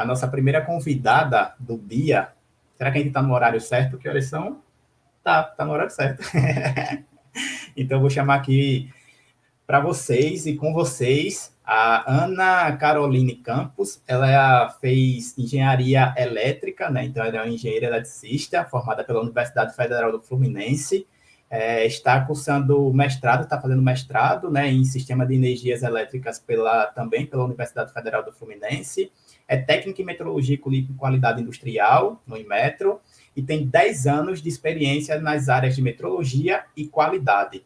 nossa primeira convidada do dia. Será que a gente está no horário certo? Que horas são? Tá no horário certo. Então, eu vou chamar aqui para vocês e com vocês a Ana Caroline Campos. Ela fez engenharia elétrica, né? Então, ela é uma engenheira eletricista, formada pela Universidade Federal do Fluminense. Está cursando mestrado, está fazendo mestrado, né, em Sistema de Energias Elétricas também pela Universidade Federal do Fluminense. É técnica em Metrologia e Qualidade Industrial, no Inmetro, e tem 10 anos de experiência nas áreas de metrologia e qualidade.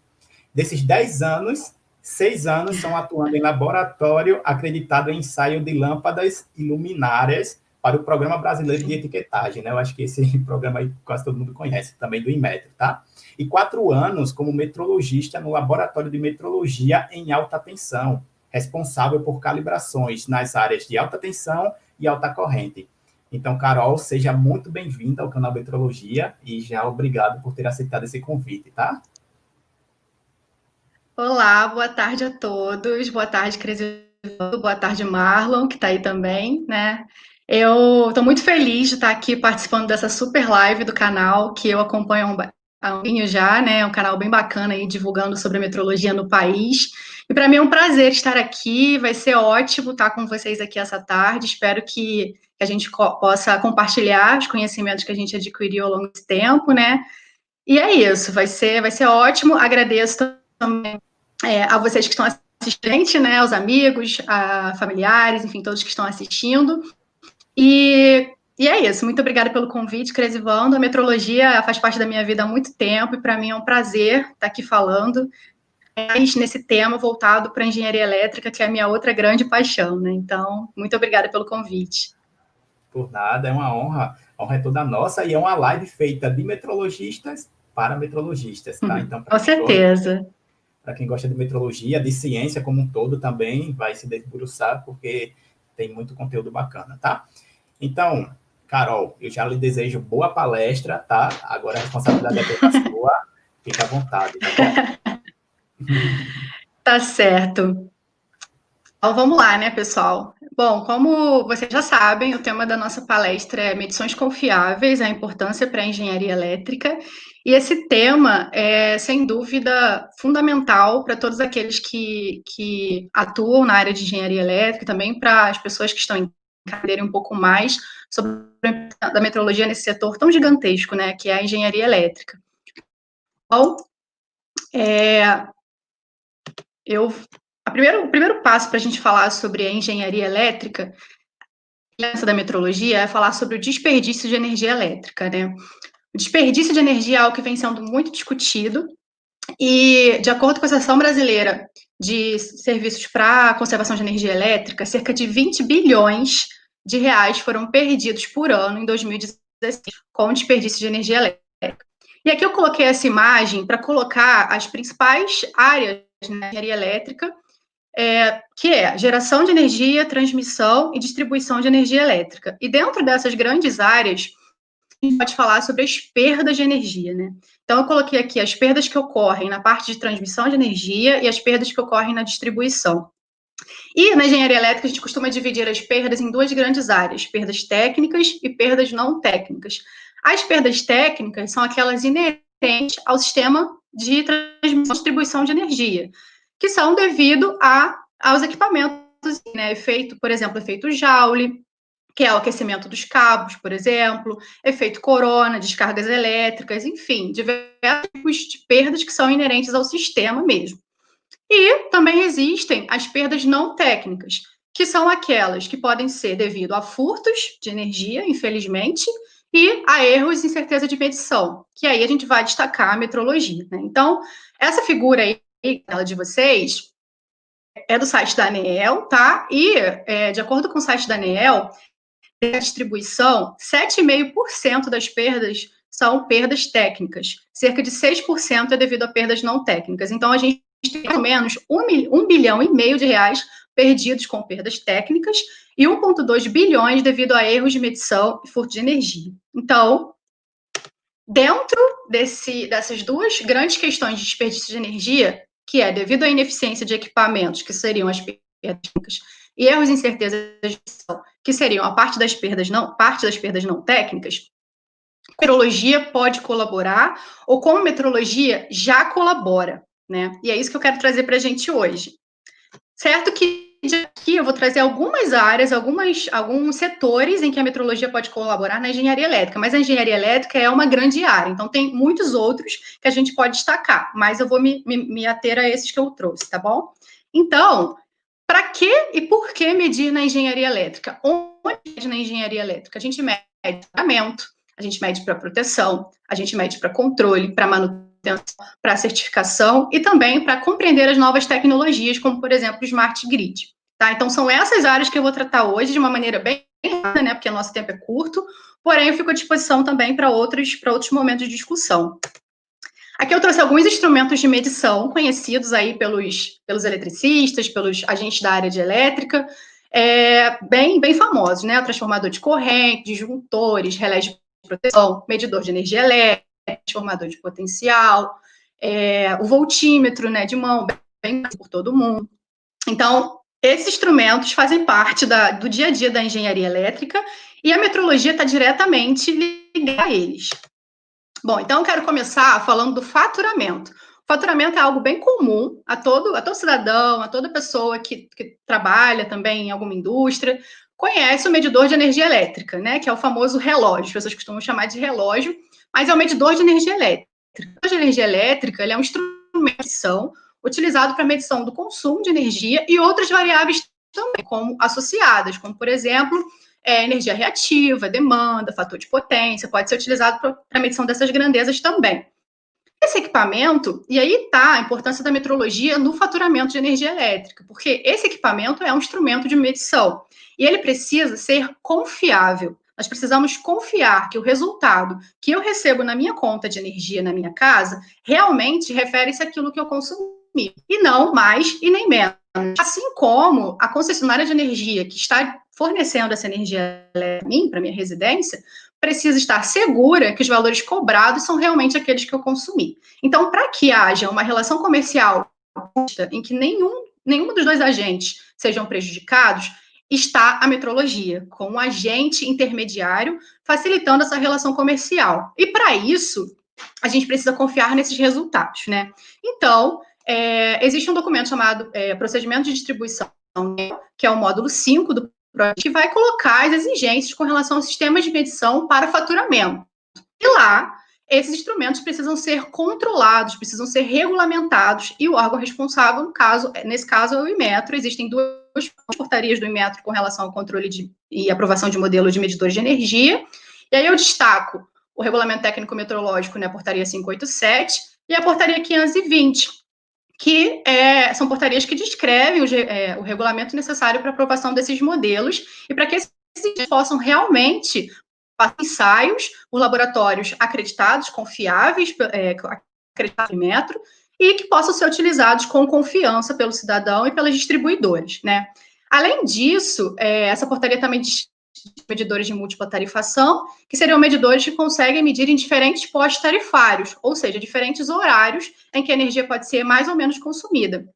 Desses 10 anos, 6 anos são atuando em laboratório acreditado em ensaio de lâmpadas e luminárias para o Programa Brasileiro de Etiquetagem, né? Eu acho que esse programa aí quase todo mundo conhece, também do Inmetro, tá? E 4 anos como metrologista no Laboratório de Metrologia em Alta Tensão, responsável por calibrações nas áreas de alta tensão e alta corrente. Então, Carol, seja muito bem-vinda ao canal Metrologia e já obrigado por ter aceitado esse convite, tá? Olá, boa tarde a todos. Boa tarde, Cresivaldo. Boa tarde, Marlon, que está aí também, né? Eu estou muito feliz de estar aqui participando dessa super live do canal, que eu acompanho há um pouquinho já, né? É um canal bem bacana aí, divulgando sobre a metrologia no país. E para mim é um prazer estar aqui, vai ser ótimo estar com vocês aqui essa tarde. Espero que a gente possa compartilhar os conhecimentos que a gente adquiriu ao longo desse tempo, né? E é isso, vai ser ótimo. Agradeço também a vocês que estão assistindo, né, aos amigos, a familiares, enfim, todos que estão assistindo. E é isso, muito obrigada pelo convite, Cresivando. A metrologia faz parte da minha vida há muito tempo e para mim é um prazer estar aqui falando nesse tema voltado para a engenharia elétrica, que é a minha outra grande paixão, né? Então, muito obrigada pelo convite. Por nada, é uma honra. A honra é toda nossa e é uma live feita de metrologistas para metrologistas, tá? Então, Com certeza. Para quem gosta de metrologia, de ciência como um todo também, vai se debruçar, porque tem muito conteúdo bacana, tá? Então, Carol, eu já lhe desejo boa palestra, tá? Agora a responsabilidade é toda sua. Fique à vontade, tá bom? Tá certo. Então, vamos lá, né, pessoal? Bom, como vocês já sabem, o tema da nossa palestra é medições confiáveis, a importância para a engenharia elétrica. E esse tema é, sem dúvida, fundamental para todos aqueles que atuam na área de engenharia elétrica, também para as pessoas que estão entenderem um pouco mais sobre a metrologia nesse setor tão gigantesco, né, que é a engenharia elétrica. Então, o primeiro passo para a gente falar sobre a engenharia elétrica da metrologia é falar sobre o desperdício de energia elétrica, né? O desperdício de energia é algo que vem sendo muito discutido e, de acordo com a Associação Brasileira de Serviços para a Conservação de Energia Elétrica, cerca de 20 bilhões de reais foram perdidos por ano em 2016 com desperdício de energia elétrica. E aqui eu coloquei essa imagem para colocar as principais áreas na engenharia elétrica, que é geração de energia, transmissão e distribuição de energia elétrica. E dentro dessas grandes áreas, a gente pode falar sobre as perdas de energia, né? Então, eu coloquei aqui as perdas que ocorrem na parte de transmissão de energia e as perdas que ocorrem na distribuição. E na engenharia elétrica, a gente costuma dividir as perdas em duas grandes áreas, perdas técnicas e perdas não técnicas. As perdas técnicas são aquelas inerentes ao sistema de transmissão e distribuição de energia, que são devido aos equipamentos, né? Por exemplo, efeito Joule, que é o aquecimento dos cabos, por exemplo, efeito corona, descargas elétricas, enfim, diversos tipos de perdas que são inerentes ao sistema mesmo. E também existem as perdas não técnicas, que são aquelas que podem ser devido a furtos de energia, infelizmente, e a erros e incerteza de medição, que aí a gente vai destacar a metrologia, né? Então, essa figura aí, ela de vocês, é do site da ANEEL, tá? E, de acordo com o site da ANEEL, a distribuição, 7,5% das perdas são perdas técnicas, cerca de 6% é devido a perdas não técnicas. Então, a gente tem pelo menos 1,5 bilhão de reais perdidos com perdas técnicas e 1,2 bilhões devido a erros de medição e furto de energia. Então, dentro dessas duas grandes questões de desperdício de energia, que é devido à ineficiência de equipamentos, que seriam as perdas técnicas, e erros e incertezas de medição, que seriam a parte das perdas não técnicas, a metrologia pode colaborar, ou como a metrologia já colabora, né? E é isso que eu quero trazer para a gente hoje. Certo que aqui eu vou trazer algumas áreas, alguns setores em que a metrologia pode colaborar na engenharia elétrica, mas a engenharia elétrica é uma grande área, então tem muitos outros que a gente pode destacar, mas eu vou me ater a esses que eu trouxe, tá bom? Então, para que e por que medir na engenharia elétrica? Onde mede na engenharia elétrica? A gente mede para tratamento, a gente mede para proteção, a gente mede para controle, para manutenção, para certificação e também para compreender as novas tecnologias, como, por exemplo, o Smart Grid. Tá? Então, são essas áreas que eu vou tratar hoje de uma maneira bem rápida, né, porque o nosso tempo é curto, porém eu fico à disposição também para outros momentos de discussão. Aqui eu trouxe alguns instrumentos de medição conhecidos aí pelos eletricistas, pelos agentes da área de elétrica, bem famosos, né? O transformador de corrente, disjuntores, relés de proteção, medidor de energia elétrica, transformador de potencial, o voltímetro, né, de mão, bem por todo mundo. Então, esses instrumentos fazem parte do dia a dia da engenharia elétrica e a metrologia está diretamente ligada a eles. Bom, então eu quero começar falando do faturamento. O faturamento é algo bem comum a todo cidadão, a toda pessoa que trabalha também em alguma indústria, conhece o medidor de energia elétrica, né? Que é o famoso relógio. As pessoas costumam chamar de relógio, mas é o medidor de energia elétrica. O medidor de energia elétrica ele é um instrumento de medição utilizado para medição do consumo de energia e outras variáveis também, como associadas, como, por exemplo, energia reativa, demanda, fator de potência, pode ser utilizado para medição dessas grandezas também. Esse equipamento, e aí está a importância da metrologia no faturamento de energia elétrica, porque esse equipamento é um instrumento de medição e ele precisa ser confiável. Nós precisamos confiar que o resultado que eu recebo na minha conta de energia na minha casa realmente refere-se àquilo que eu consumi, e não mais e nem menos. Assim como a concessionária de energia que está fornecendo essa energia para mim, para minha residência, precisa estar segura que os valores cobrados são realmente aqueles que eu consumi. Então, para que haja uma relação comercial em que nenhum dos dois agentes sejam prejudicados, está a metrologia, como um agente intermediário, facilitando essa relação comercial. E, para isso, a gente precisa confiar nesses resultados, né? Então, existe um documento chamado Procedimento de Distribuição, que é o módulo 5 do projeto, que vai colocar as exigências com relação ao sistema de medição para faturamento. E lá, esses instrumentos precisam ser controlados, precisam ser regulamentados, e o órgão responsável, nesse caso, é o Inmetro. Existem duas portarias do Inmetro com relação ao controle e aprovação de modelo de medidores de energia. E aí eu destaco o Regulamento Técnico Metrológico, né, a portaria 587, e a portaria 520, que são portarias que descrevem o regulamento necessário para aprovação desses modelos e para que esses possam realmente passar ensaios por laboratórios acreditados, confiáveis, acreditados em Metro, e que possam ser utilizados com confiança pelo cidadão e pelas distribuidoras, né? Além disso, essa portaria também medidores de múltipla tarifação, que seriam medidores que conseguem medir em diferentes postos tarifários, ou seja, diferentes horários em que a energia pode ser mais ou menos consumida.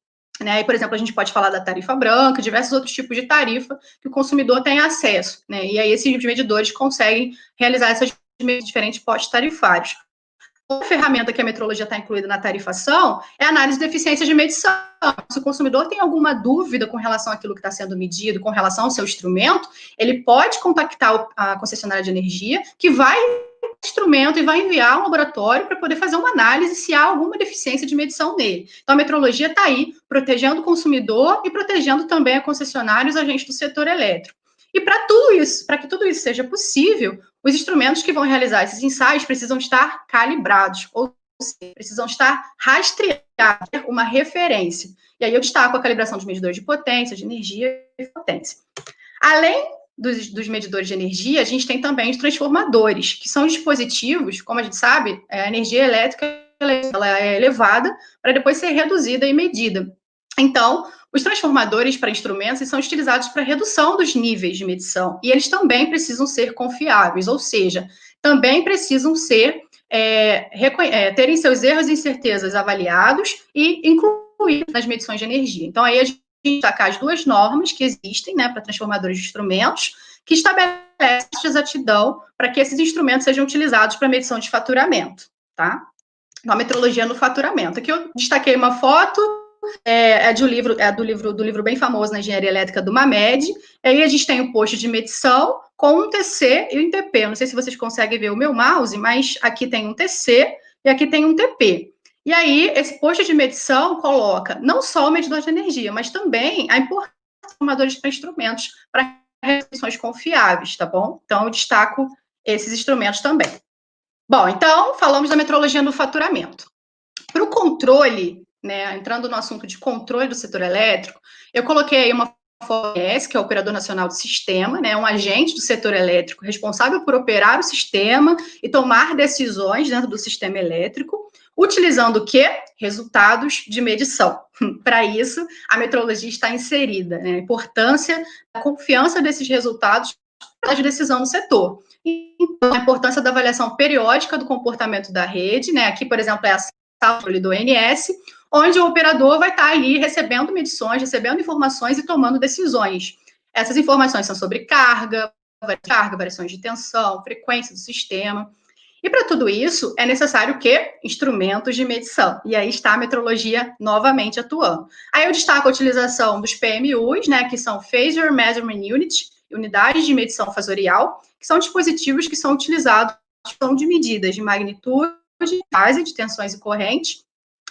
Né? E, por exemplo, a gente pode falar da tarifa branca, diversos outros tipos de tarifa que o consumidor tem acesso. Né? E aí esses medidores conseguem realizar essas diferentes postos tarifários. Outra ferramenta que a metrologia está incluída na tarifação é a análise de eficiência de medição. Se o consumidor tem alguma dúvida com relação àquilo que está sendo medido, com relação ao seu instrumento, ele pode contactar a concessionária de energia, que vai instrumento e vai enviar um laboratório para poder fazer uma análise se há alguma deficiência de medição nele. Então, a metrologia está aí, protegendo o consumidor e protegendo também a concessionária e os agentes do setor elétrico. E para que tudo isso seja possível, os instrumentos que vão realizar esses ensaios precisam estar calibrados, ou seja, precisam estar rastreados, uma referência. E aí eu destaco a calibração dos medidores de potência, de energia e potência. Além dos medidores de energia, a gente tem também os transformadores, que são dispositivos, como a gente sabe, a energia elétrica ela é elevada para depois ser reduzida e medida. Então, os transformadores para instrumentos são utilizados para redução dos níveis de medição, e eles também precisam ser confiáveis, ou seja, também precisam terem seus erros e incertezas avaliados e incluídos nas medições de energia. Então, aí a gente destacar as duas normas que existem, né, para transformadores de instrumentos, que estabelecem a exatidão para que esses instrumentos sejam utilizados para medição de faturamento, tá? Então, a metrologia no faturamento. Aqui eu destaquei uma foto, do livro bem famoso na engenharia elétrica do Mamed. Aí a gente tem o posto de medição com um TC e um TP. Eu não sei se vocês conseguem ver o meu mouse, mas aqui tem um TC e aqui tem um TP. E aí, esse posto de medição coloca não só o medidor de energia, mas também a importância de formadores para instrumentos para medições confiáveis, tá bom? Então, eu destaco esses instrumentos também. Bom, então, falamos da metrologia no faturamento. Para o controle, né, entrando no assunto de controle do setor elétrico, eu coloquei uma ONS, que é o Operador Nacional do Sistema, né, um agente do setor elétrico responsável por operar o sistema e tomar decisões dentro do sistema elétrico, utilizando o quê? Resultados de medição. Para isso, a metrologia está inserida, né, a importância da confiança desses resultados de decisão no setor. Então, a importância da avaliação periódica do comportamento da rede, né, aqui, por exemplo, é a sala do ONS, onde o operador vai estar ali recebendo medições, recebendo informações e tomando decisões. Essas informações são sobre carga, variações de tensão, frequência do sistema. E para tudo isso, é necessário o quê? Instrumentos de medição. E aí está a metrologia novamente atuando. Aí eu destaco a utilização dos PMUs, né, que são Phasor Measurement Unit, unidades de medição fasorial, que são dispositivos que são utilizados de medidas de magnitude, fase, de tensões e correntes,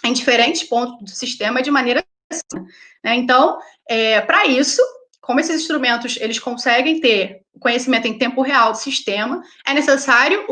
em diferentes pontos do sistema de maneira né? Então, para isso, como esses instrumentos eles conseguem ter conhecimento em tempo real do sistema, é necessário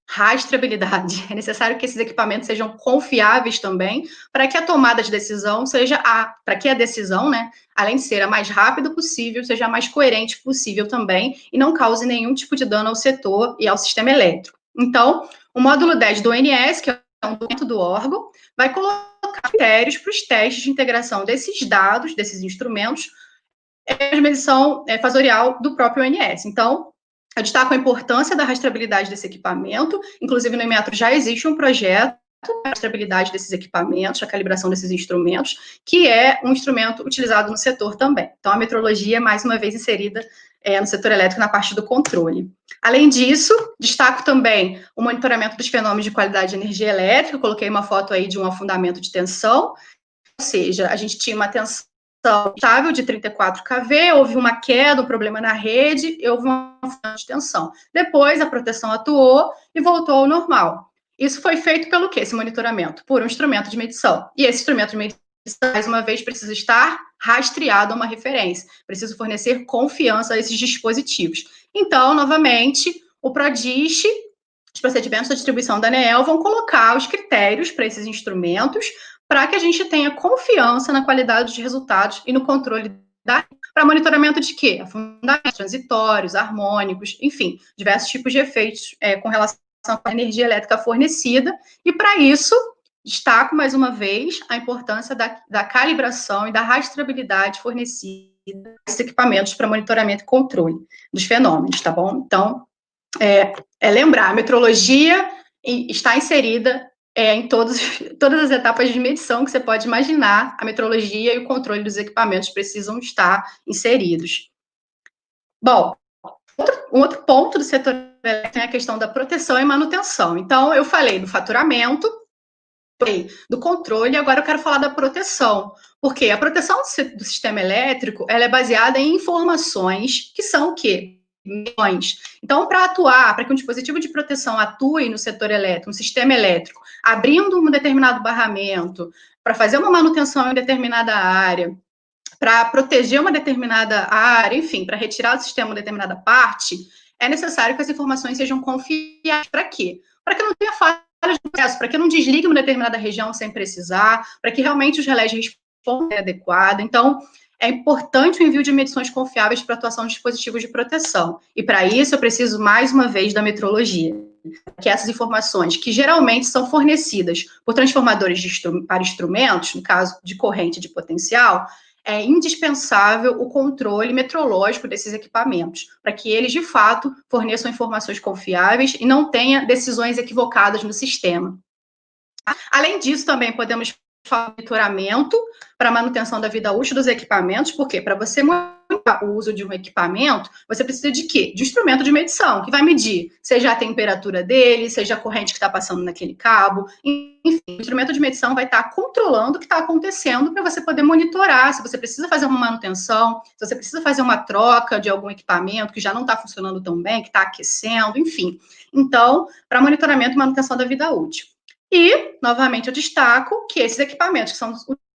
rastreabilidade. É necessário que esses equipamentos sejam confiáveis também, para que a tomada de decisão seja para que a decisão, né, além de ser a mais rápida possível, seja a mais coerente possível também e não cause nenhum tipo de dano ao setor e ao sistema elétrico. Então, o módulo 10 do ONS, que é um documento do órgão, vai colocar critérios para os testes de integração desses dados, desses instrumentos, de medição fasorial do próprio ONS. Então, eu destaco a importância da rastreabilidade desse equipamento, inclusive no Inmetro já existe um projeto de rastreabilidade desses equipamentos, a calibração desses instrumentos, que é um instrumento utilizado no setor também. Então, a metrologia, mais uma vez, inserida no setor elétrico na parte do controle. Além disso, destaco também o monitoramento dos fenômenos de qualidade de energia elétrica, eu coloquei uma foto aí de um afundamento de tensão, ou seja, a gente tinha uma tensão estável de 34 kV, houve uma queda, um problema na rede, e houve uma de tensão. Depois, a proteção atuou e voltou ao normal. Isso foi feito pelo quê, esse monitoramento? Por um instrumento de medição. E esse instrumento de medição, mais uma vez, precisa estar rastreado a uma referência. Precisa fornecer confiança a esses dispositivos. Então, novamente, o PRODIST, os procedimentos da distribuição da ANEEL vão colocar os critérios para esses instrumentos, para que a gente tenha confiança na qualidade de resultados e no controle para monitoramento de quê? Afundamentos transitórios, harmônicos, enfim, diversos tipos de efeitos com relação à energia elétrica fornecida. E para isso, destaco mais uma vez a importância da calibração e da rastreabilidade fornecida desses equipamentos para monitoramento e controle dos fenômenos, tá bom? Então, lembrar, a metrologia está inserida em todas as etapas de medição que você pode imaginar, a metrologia e o controle dos equipamentos precisam estar inseridos. Bom, um outro ponto do setor elétrico é a questão da proteção e manutenção. Então, eu falei do faturamento, do controle, agora eu quero falar da proteção, porque a proteção do sistema elétrico, ela é baseada em informações que são o quê? Então, para atuar, para que um dispositivo de proteção atue no setor elétrico, no sistema elétrico, abrindo um determinado barramento, para fazer uma manutenção em determinada área, para proteger uma determinada área, enfim, para retirar do sistema uma determinada parte, é necessário que as informações sejam confiáveis. Para quê? Para que não tenha falhas no processo, para que não desligue uma determinada região sem precisar, para que realmente os relés respondam adequado. Então, é importante o envio de medições confiáveis para atuação de dispositivos de proteção. E, para isso, eu preciso, mais uma vez, da metrologia. Que essas informações, que geralmente são fornecidas por transformadores para instrumentos, no caso de corrente de potencial, é indispensável o controle metrológico desses equipamentos, para que eles, de fato, forneçam informações confiáveis e não tenha decisões equivocadas no sistema. Além disso, também podemos monitoramento para manutenção da vida útil dos equipamentos, porque para você monitorar o uso de um equipamento, você precisa de quê? De instrumento de medição, que vai medir, seja a temperatura dele, seja a corrente que está passando naquele cabo, enfim, o instrumento de medição vai estar controlando o que está acontecendo para você poder monitorar, se você precisa fazer uma manutenção, se você precisa fazer uma troca de algum equipamento que já não está funcionando tão bem, que está aquecendo, enfim. Então, para monitoramento e manutenção da vida útil. E, novamente, eu destaco que esses equipamentos que são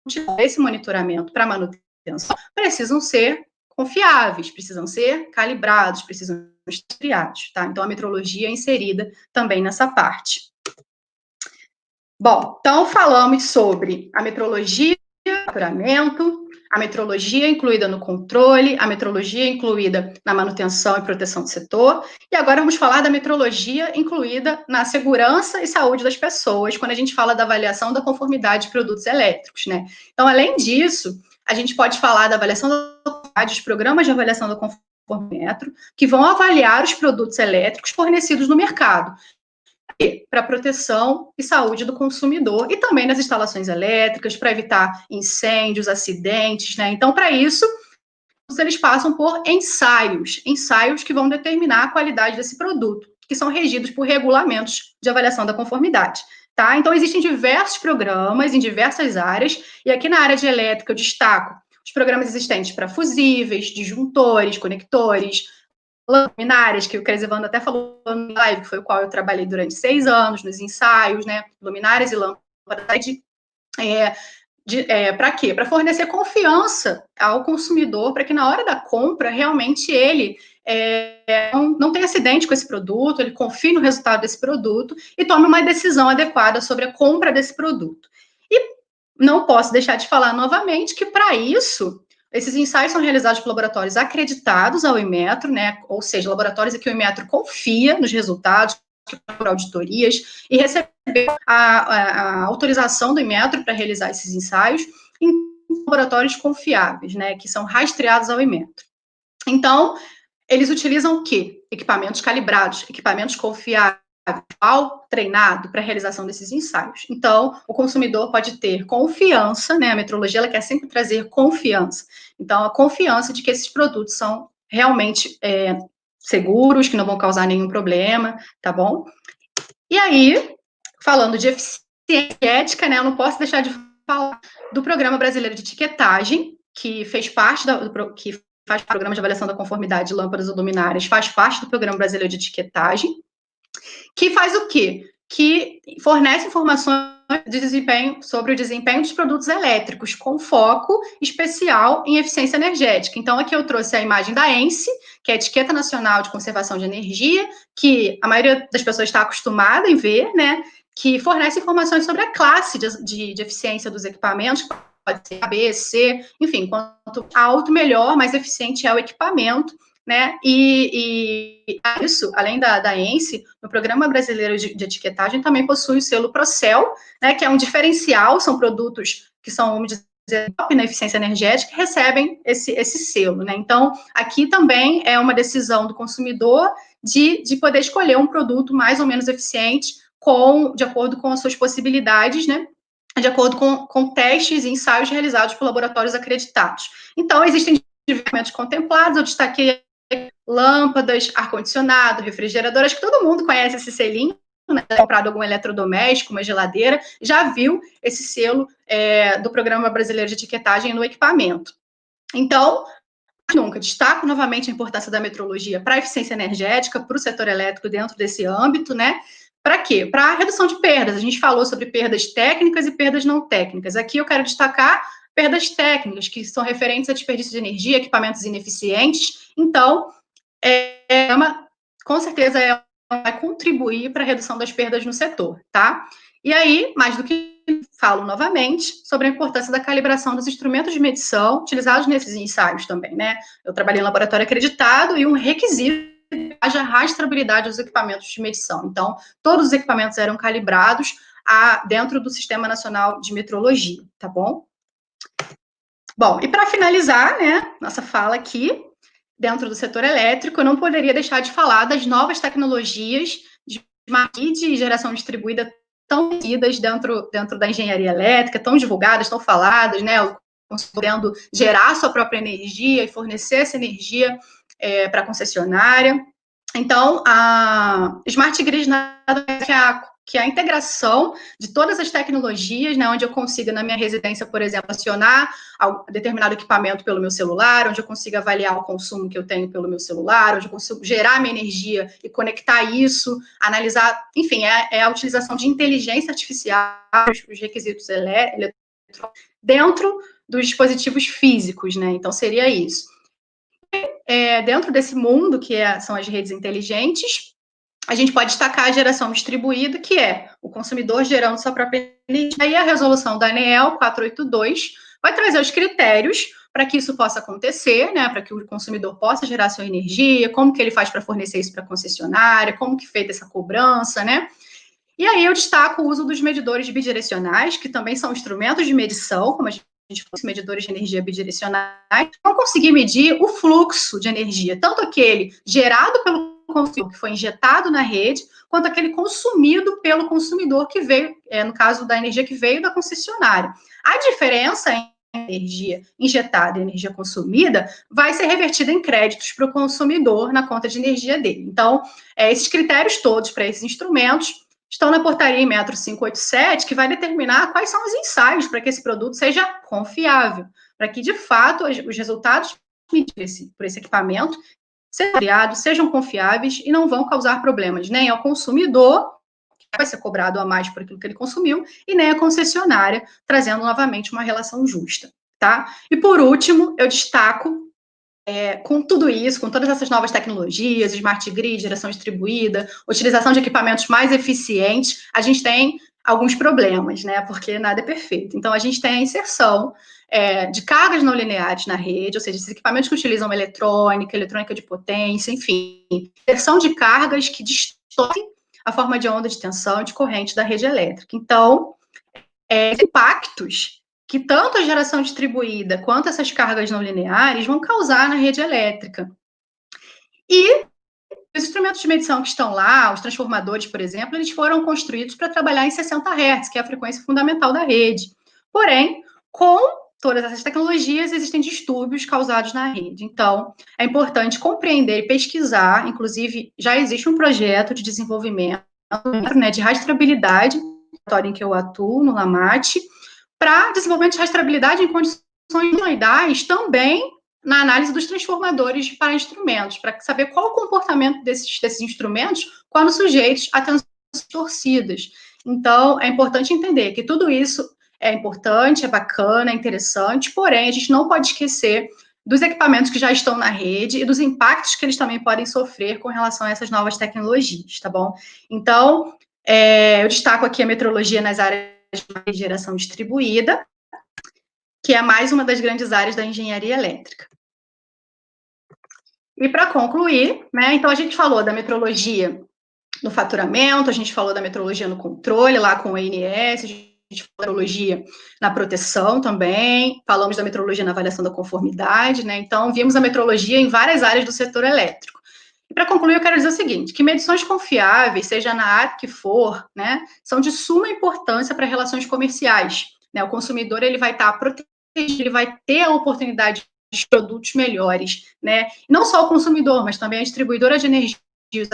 utilizados esse monitoramento para manutenção precisam ser confiáveis, precisam ser calibrados, precisam ser triados, tá? Então, a metrologia é inserida também nessa parte. Bom, então falamos sobre a metrologia, monitoramento, a metrologia incluída no controle, a metrologia incluída na manutenção e proteção do setor, e agora vamos falar da metrologia incluída na segurança e saúde das pessoas, quando a gente fala da avaliação da conformidade de produtos elétricos, né? Então, além disso, a gente pode falar da avaliação da conformidade, dos programas de avaliação da conformidade, que vão avaliar os produtos elétricos fornecidos no mercado, para proteção e saúde do consumidor e também nas instalações elétricas, para evitar incêndios, acidentes, né? Então, para isso, eles passam por ensaios que vão determinar a qualidade desse produto, que são regidos por regulamentos de avaliação da conformidade, tá? Então, existem diversos programas em diversas áreas, e aqui na área de elétrica eu destaco os programas existentes para fusíveis, disjuntores, conectores, luminárias, que o Cresivando até falou no live, que foi o qual eu trabalhei durante 6 anos, nos ensaios, né? Luminárias e lâmpadas para quê? Para fornecer confiança ao consumidor, para que na hora da compra, realmente ele não tenha acidente com esse produto, ele confie no resultado desse produto e tome uma decisão adequada sobre a compra desse produto. E não posso deixar de falar novamente que, para isso, esses ensaios são realizados por laboratórios acreditados ao Inmetro, né? Ou seja, laboratórios em que o Inmetro confia nos resultados, por auditorias, e recebeu a autorização do Inmetro para realizar esses ensaios em laboratórios confiáveis, né? Que são rastreados ao Inmetro. Então, eles utilizam o quê? Equipamentos calibrados, equipamentos confiáveis, treinado para a realização desses ensaios. Então, o consumidor pode ter confiança, né? A metrologia ela quer sempre trazer confiança. Então, a confiança de que esses produtos são realmente seguros, que não vão causar nenhum problema, tá bom? E aí, falando de eficiência ética, né? Eu não posso deixar de falar do Programa Brasileiro de Etiquetagem, que fez parte que faz programa de avaliação da conformidade de lâmpadas ou luminárias, faz parte do Programa Brasileiro de Etiquetagem, que faz o quê? Que fornece informações de desempenho sobre o desempenho dos produtos elétricos, com foco especial em eficiência energética. Então, aqui eu trouxe a imagem da ENSE, que é a Etiqueta Nacional de Conservação de Energia, que a maioria das pessoas está acostumada em ver, né? Que fornece informações sobre a classe de eficiência dos equipamentos, pode ser A, B, C, enfim, quanto alto, melhor, mais eficiente é o equipamento, né? E isso, além da ENSE, no Programa Brasileiro de Etiquetagem também possui o selo Procel, né? Que é um diferencial, são produtos que são, vamos dizer, top na eficiência energética, que recebem esse selo, né? Então, aqui também é uma decisão do consumidor de poder escolher um produto mais ou menos eficiente, de acordo com as suas possibilidades, né? De acordo com testes e ensaios realizados por laboratórios acreditados. Então, existem diversos contemplados, eu destaquei lâmpadas, ar-condicionado, refrigerador, acho que todo mundo conhece esse selinho, né? Comprado algum eletrodoméstico, uma geladeira, já viu esse selo do Programa Brasileiro de Etiquetagem no equipamento. Então, nunca destaco novamente a importância da metrologia para a eficiência energética, para o setor elétrico dentro desse âmbito, né? Para quê? Para a redução de perdas. A gente falou sobre perdas técnicas e perdas não técnicas. Aqui eu quero destacar perdas técnicas, que são referentes a desperdício de energia, equipamentos ineficientes. Então, com certeza, vai contribuir para a redução das perdas no setor, tá? E aí, mais do que falo novamente, sobre a importância da calibração dos instrumentos de medição utilizados nesses ensaios também, né? Eu trabalhei em laboratório acreditado e um requisito haja rastreabilidade dos equipamentos de medição. Então, todos os equipamentos eram calibrados dentro do Sistema Nacional de Metrologia, tá bom? Bom, e para finalizar, né, nossa fala aqui, dentro do setor elétrico, eu não poderia deixar de falar das novas tecnologias de geração distribuída estão conhecidas dentro da engenharia elétrica, estão divulgadas, estão faladas, né? Podendo gerar sua própria energia e fornecer essa energia para a concessionária. Então, a Smart Grid nada mais que a integração de todas as tecnologias, né, onde eu consiga, na minha residência, por exemplo, acionar determinado equipamento pelo meu celular, onde eu consiga avaliar o consumo que eu tenho pelo meu celular, onde eu consigo gerar minha energia e conectar isso, analisar, enfim, é a utilização de inteligência artificial, os requisitos eletrônicos, dentro dos dispositivos físicos, né, então seria isso. Dentro desse mundo, que são as redes inteligentes, a gente pode destacar a geração distribuída, que é o consumidor gerando sua própria energia, e a resolução da ANEEL 482 vai trazer os critérios para que isso possa acontecer, né, para que o consumidor possa gerar sua energia, como que ele faz para fornecer isso para a concessionária, como que é feita essa cobrança, né. E aí eu destaco o uso dos medidores bidirecionais, que também são instrumentos de medição, como a gente falou, medidores de energia bidirecionais, vão conseguir medir o fluxo de energia, tanto aquele gerado pelo consumidor, que foi injetado na rede, quanto aquele consumido pelo consumidor que veio, no caso da energia que veio da concessionária. A diferença entre energia injetada e energia consumida vai ser revertida em créditos para o consumidor na conta de energia dele. Então, esses critérios todos para esses instrumentos estão na portaria em metro 587, que vai determinar quais são os ensaios para que esse produto seja confiável, para que, de fato, os resultados por esse equipamento sejam confiáveis e não vão causar problemas nem ao consumidor, que vai ser cobrado a mais por aquilo que ele consumiu, e nem à concessionária, trazendo novamente uma relação justa, tá? E, por último, eu destaco, com tudo isso, com todas essas novas tecnologias, Smart Grid, geração distribuída, utilização de equipamentos mais eficientes, a gente tem alguns problemas, né? Porque nada é perfeito. Então, a gente tem a inserção de cargas não lineares na rede, ou seja, esses equipamentos que utilizam eletrônica de potência, enfim, inserção de cargas que distorcem a forma de onda de tensão e de corrente da rede elétrica. Então, impactos que tanto a geração distribuída quanto essas cargas não lineares vão causar na rede elétrica. E os instrumentos de medição que estão lá, os transformadores, por exemplo, eles foram construídos para trabalhar em 60 Hz, que é a frequência fundamental da rede. Porém, com todas essas tecnologias, existem distúrbios causados na rede. Então, é importante compreender e pesquisar, inclusive, já existe um projeto de desenvolvimento, né, de rastreabilidade, em que eu atuo, no LAMAT, para desenvolvimento de rastreabilidade em condições sinoidais também na análise dos transformadores para instrumentos, para saber qual o comportamento desses instrumentos quando sujeitos a tensões torcidas. Então, é importante entender que tudo isso é importante, é bacana, é interessante, porém, a gente não pode esquecer dos equipamentos que já estão na rede e dos impactos que eles também podem sofrer com relação a essas novas tecnologias, tá bom? Então, eu destaco aqui a metrologia nas áreas de geração distribuída, que é mais uma das grandes áreas da engenharia elétrica. E para concluir, né, então a gente falou da metrologia no faturamento, a gente falou da metrologia no controle, lá com o ANS, a gente falou da metrologia na proteção também, falamos da metrologia na avaliação da conformidade, né, então vimos a metrologia em várias áreas do setor elétrico. E para concluir, eu quero dizer o seguinte, que medições confiáveis, seja na área que for, né, são de suma importância para relações comerciais, né, o consumidor ele vai estar protegido, ele vai ter a oportunidade de produtos melhores, né, e não só o consumidor, mas também a distribuidora de energia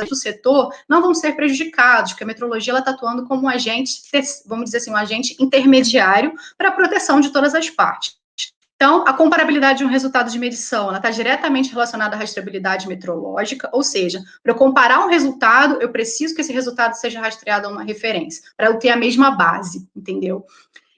do setor não vão ser prejudicados, porque a metrologia está atuando como um agente, vamos dizer assim, um agente intermediário para a proteção de todas as partes. Então, a comparabilidade de um resultado de medição está diretamente relacionada à rastreabilidade metrológica, ou seja, para eu comparar um resultado, eu preciso que esse resultado seja rastreado a uma referência, para eu ter a mesma base, entendeu?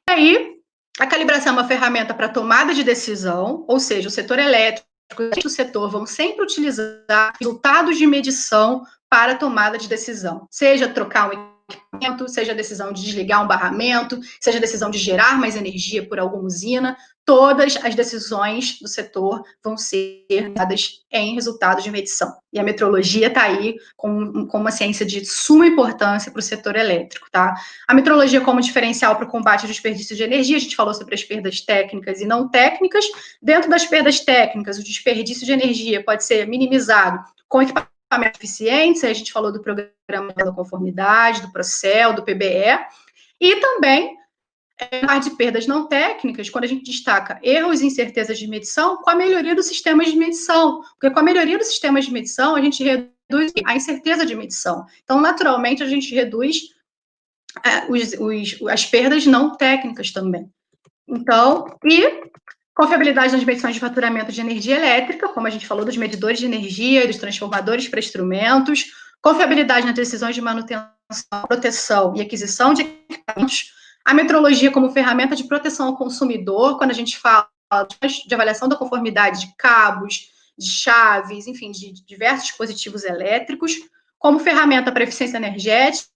E aí, a calibração é uma ferramenta para tomada de decisão, ou seja, o setor elétrico e o setor vão sempre utilizar resultados de medição para tomada de decisão, seja trocar um equipamento, seja a decisão de desligar um barramento, seja a decisão de gerar mais energia por alguma usina, todas as decisões do setor vão ser dadas em resultados de medição. E a metrologia está aí com uma ciência de suma importância para o setor elétrico, tá? A metrologia como diferencial para o combate ao desperdício de energia, a gente falou sobre as perdas técnicas e não técnicas. Dentro das perdas técnicas, o desperdício de energia pode ser minimizado com equipamentos eficientes, aí a gente falou do programa da conformidade, do Procel, do PBE, e também na de perdas não técnicas, quando a gente destaca erros e incertezas de medição, com a melhoria dos sistemas de medição, porque com a melhoria dos sistemas de medição, a gente reduz a incerteza de medição. Então, naturalmente, a gente reduz as perdas não técnicas também. Então, e confiabilidade nas medições de faturamento de energia elétrica, como a gente falou, dos medidores de energia e dos transformadores para instrumentos, confiabilidade nas decisões de manutenção, proteção e aquisição de equipamentos, a metrologia como ferramenta de proteção ao consumidor, quando a gente fala de avaliação da conformidade de cabos, de chaves, enfim, de diversos dispositivos elétricos, como ferramenta para eficiência energética,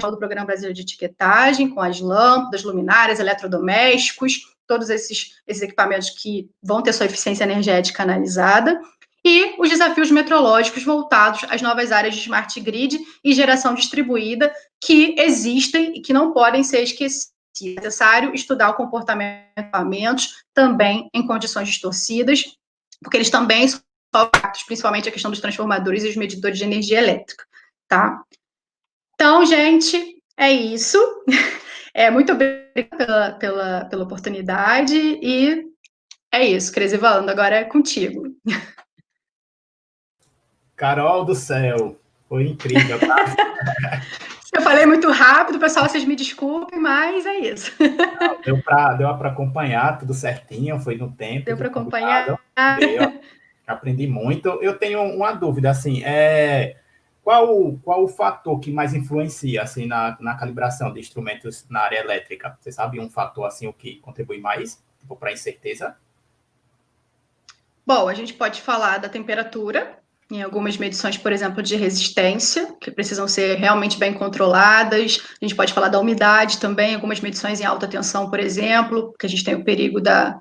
do Programa Brasileiro de Etiquetagem, com as lâmpadas, luminárias, eletrodomésticos, todos esses equipamentos que vão ter sua eficiência energética analisada, e os desafios metrológicos voltados às novas áreas de smart grid e geração distribuída que existem e que não podem ser esquecidas. É necessário estudar o comportamento de equipamentos também em condições distorcidas, porque eles também são impactos, principalmente a questão dos transformadores e os medidores de energia elétrica, tá? Então, gente, é isso. Muito obrigada pela oportunidade e é isso. Cresivaldo, agora é contigo. Carol do céu, foi incrível, tá? Eu falei muito rápido, pessoal, vocês me desculpem, mas é isso. Deu para acompanhar tudo certinho, foi no tempo. Deu para acompanhar? Deu, aprendi muito. Eu tenho uma dúvida, assim, qual o fator que mais influencia, assim, na calibração de instrumentos na área elétrica? Você sabe um fator, assim, o que contribui mais, tipo, para incerteza? Bom, a gente pode falar da temperatura, em algumas medições, por exemplo, de resistência, que precisam ser realmente bem controladas. A gente pode falar da umidade também, algumas medições em alta tensão, por exemplo, porque a gente tem o perigo da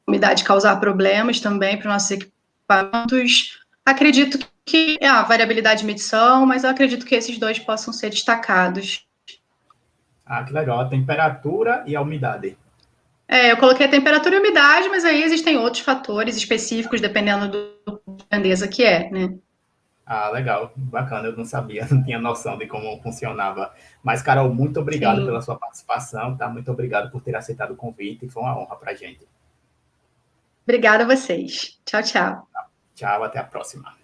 umidade causar problemas também para os nossos equipamentos. Acredito que é a variabilidade de medição, mas eu acredito que esses dois possam ser destacados. Ah, que legal, a temperatura e a umidade. Eu coloquei a temperatura e a umidade, mas aí existem outros fatores específicos, dependendo da grandeza que é, né? Ah, legal, bacana, eu não sabia, não tinha noção de como funcionava. Mas, Carol, muito obrigado pela sua participação, tá? Muito obrigado por ter aceitado o convite, foi uma honra para a gente. Obrigada a vocês. Tchau, tchau. Tchau, até a próxima.